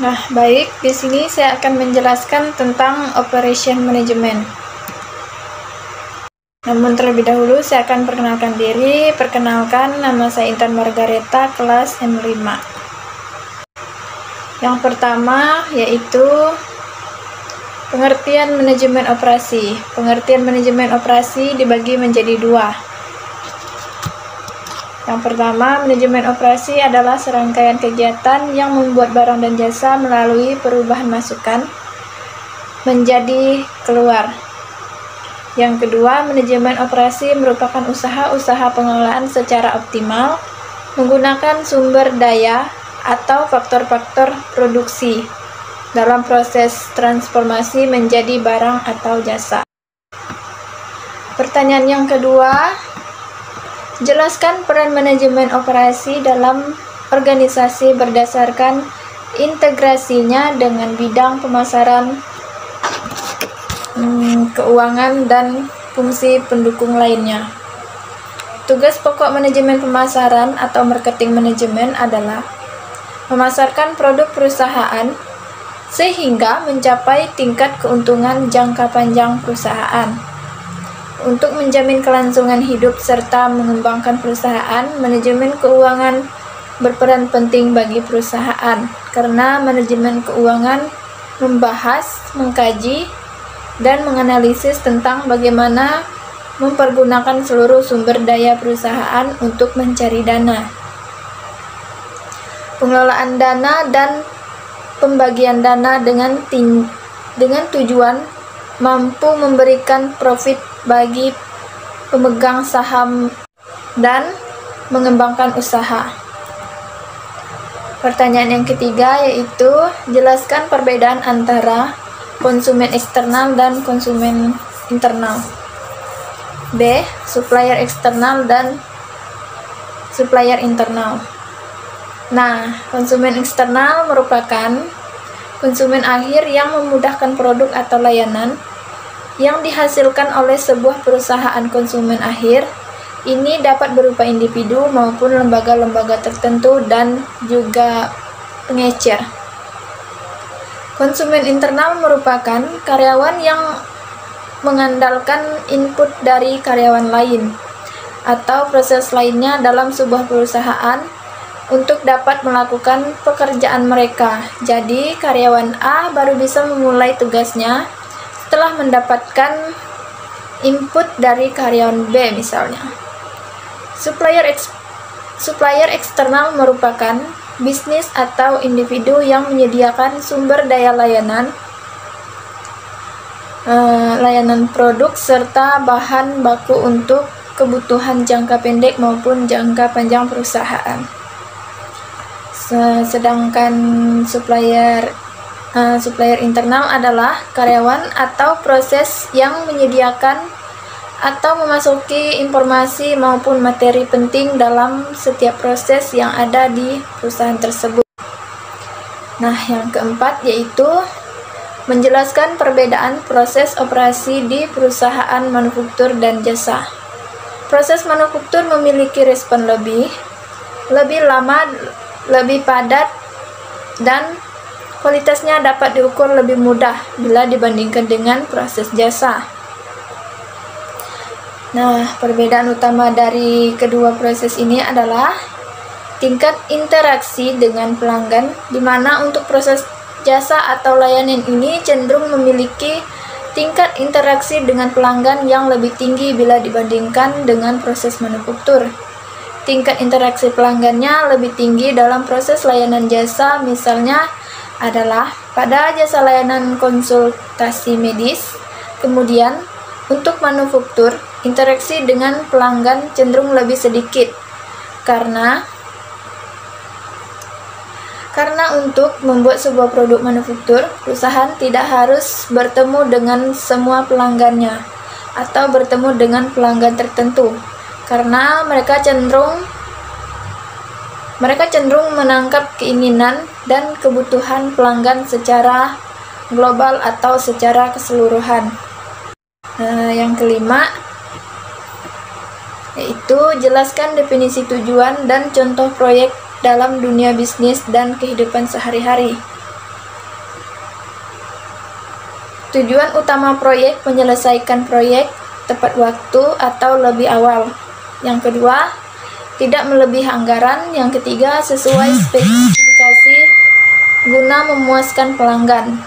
Nah, baik, di sini saya akan menjelaskan tentang operation management. Namun terlebih dahulu saya akan perkenalkan diri. Perkenalkan, nama saya Intan Margareta, kelas M5. Yang pertama yaitu pengertian manajemen operasi. Pengertian manajemen operasi dibagi menjadi dua. Yang pertama, manajemen operasi adalah serangkaian kegiatan yang membuat barang dan jasa melalui perubahan masukan menjadi keluar. Yang kedua, manajemen operasi merupakan usaha-usaha pengelolaan secara optimal menggunakan sumber daya atau faktor-faktor produksi dalam proses transformasi menjadi barang atau jasa. Pertanyaan yang kedua, jelaskan peran manajemen operasi dalam organisasi berdasarkan integrasinya dengan bidang pemasaran, keuangan, dan fungsi pendukung lainnya. Tugas pokok manajemen pemasaran atau marketing manajemen adalah memasarkan produk perusahaan sehingga mencapai tingkat keuntungan jangka panjang perusahaan. Untuk menjamin kelangsungan hidup serta mengembangkan perusahaan, manajemen keuangan berperan penting bagi perusahaan karena manajemen keuangan membahas, mengkaji, dan menganalisis tentang bagaimana mempergunakan seluruh sumber daya perusahaan untuk mencari dana, pengelolaan dana, dan pembagian dana dengan tujuan mampu memberikan profit bagi pemegang saham dan mengembangkan usaha. Pertanyaan yang ketiga yaitu jelaskan perbedaan antara konsumen eksternal dan konsumen internal. B. Supplier eksternal dan supplier internal. Nah, konsumen eksternal merupakan konsumen akhir yang memudahkan produk atau layanan yang dihasilkan oleh sebuah perusahaan konsumen akhir. Ini dapat berupa individu maupun lembaga-lembaga tertentu dan juga pengecer. Konsumen internal merupakan karyawan yang mengandalkan input dari karyawan lain atau proses lainnya dalam sebuah perusahaan untuk dapat melakukan pekerjaan mereka. Jadi, karyawan A baru bisa memulai tugasnya setelah mendapatkan input dari karyawan B misalnya. Supplier eksternal merupakan bisnis atau individu yang menyediakan sumber daya layanan produk serta bahan baku untuk kebutuhan jangka pendek maupun jangka panjang perusahaan. Sedangkan supplier internal adalah karyawan atau proses yang menyediakan atau memasuki informasi maupun materi penting dalam setiap proses yang ada di perusahaan tersebut. Nah, yang keempat yaitu menjelaskan perbedaan proses operasi di perusahaan manufaktur dan jasa. Proses manufaktur memiliki respon lebih lama, lebih padat, dan kualitasnya dapat diukur lebih mudah bila dibandingkan dengan proses jasa. Nah, perbedaan utama dari kedua proses ini adalah tingkat interaksi dengan pelanggan, di mana untuk proses jasa atau layanan ini cenderung memiliki tingkat interaksi dengan pelanggan yang lebih tinggi bila dibandingkan dengan proses manufaktur. Tingkat interaksi pelanggannya lebih tinggi dalam proses layanan jasa, misalnya adalah pada jasa layanan konsultasi medis. Kemudian, untuk manufaktur, interaksi dengan pelanggan cenderung lebih sedikit karena untuk membuat sebuah produk manufaktur, perusahaan tidak harus bertemu dengan semua pelanggannya atau bertemu dengan pelanggan tertentu karena mereka cenderung menangkap keinginan dan kebutuhan pelanggan secara global atau secara keseluruhan. Yang kelima yaitu jelaskan definisi tujuan dan contoh proyek dalam dunia bisnis dan kehidupan sehari-hari. Tujuan utama proyek menyelesaikan proyek tepat waktu atau lebih awal. Yang kedua, tidak melebihi anggaran. Yang ketiga, sesuai spesifikasi guna memuaskan pelanggan.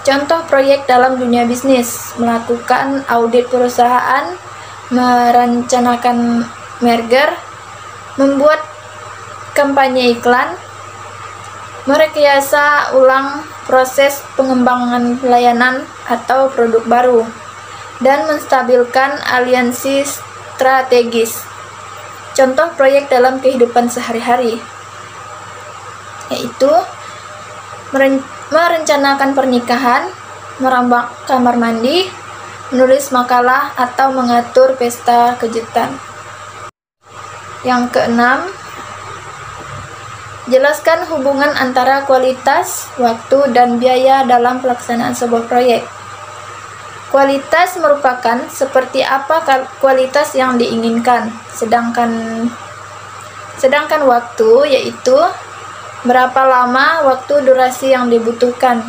Contoh proyek dalam dunia bisnis: melakukan audit perusahaan, merencanakan merger, membuat kampanye iklan, merekayasa ulang proses pengembangan pelayanan atau produk baru, dan menstabilkan aliansi strategis. Contoh proyek dalam kehidupan sehari-hari yaitu merencanakan pernikahan, merambah kamar mandi, menulis makalah, atau mengatur pesta kejutan. Yang keenam, jelaskan hubungan antara kualitas, waktu, dan biaya dalam pelaksanaan sebuah proyek. Kualitas merupakan seperti apa kualitas yang diinginkan, sedangkan waktu yaitu berapa lama waktu durasi yang dibutuhkan,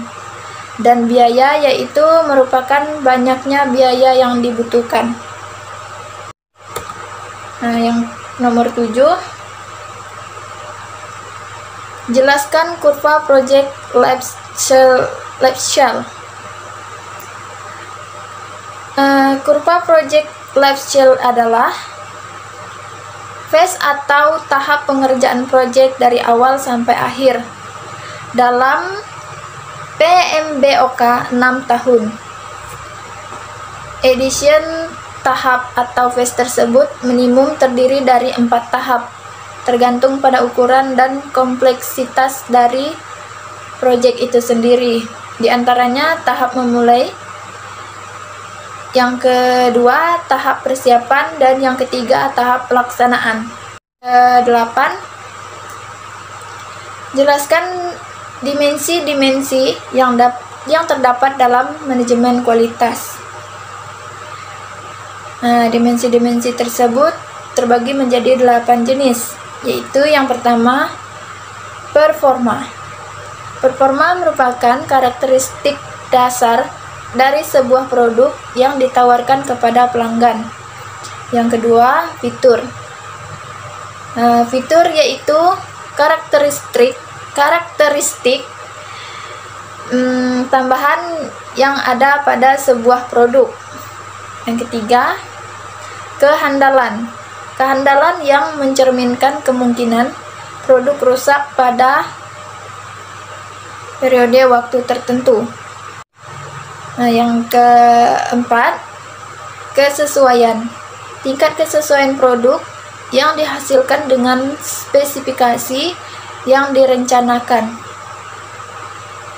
dan biaya yaitu merupakan banyaknya biaya yang dibutuhkan. Nah, yang nomor 7, jelaskan kurva project life cycle. Kurva project life cycle adalah phase atau tahap pengerjaan proyek dari awal sampai akhir. Dalam PMBOK 6 tahun. Edition tahap atau phase tersebut minimum terdiri dari 4 tahap, tergantung pada ukuran dan kompleksitas dari proyek itu sendiri. Di antaranya tahap memulai, yang kedua tahap persiapan, dan yang ketiga tahap pelaksanaan. 8. Jelaskan dimensi-dimensi yang terdapat dalam manajemen kualitas. Nah, dimensi-dimensi tersebut terbagi menjadi 8 jenis, yaitu yang pertama, performa. Performa merupakan karakteristik dasar dari sebuah produk yang ditawarkan kepada pelanggan. Yang kedua, fitur. Fitur yaitu karakteristik tambahan yang ada pada sebuah produk. Yang ketiga, kehandalan. Kehandalan yang mencerminkan kemungkinan produk rusak pada periode waktu tertentu. Nah, yang keempat, kesesuaian. Tingkat kesesuaian produk yang dihasilkan dengan spesifikasi yang direncanakan.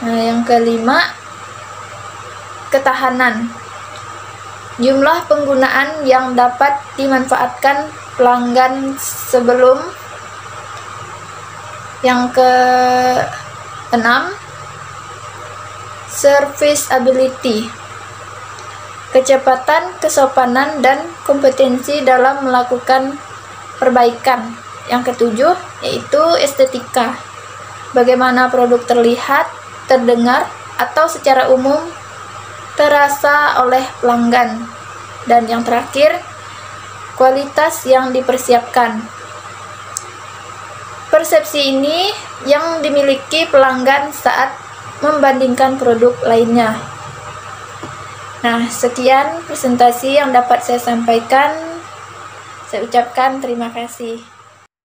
Nah, yang kelima, ketahanan. Jumlah penggunaan yang dapat dimanfaatkan pelanggan sebelum. Yang keenam, serviceability. Kecepatan, kesopanan, dan kompetensi dalam melakukan perbaikan. Yang ketujuh, yaitu estetika. Bagaimana produk terlihat, terdengar, atau secara umum terasa oleh pelanggan. Dan yang terakhir, kualitas yang dipersiapkan. Persepsi ini yang dimiliki pelanggan saat membandingkan produk lainnya. Nah, sekian presentasi yang dapat saya sampaikan. Saya ucapkan terima kasih.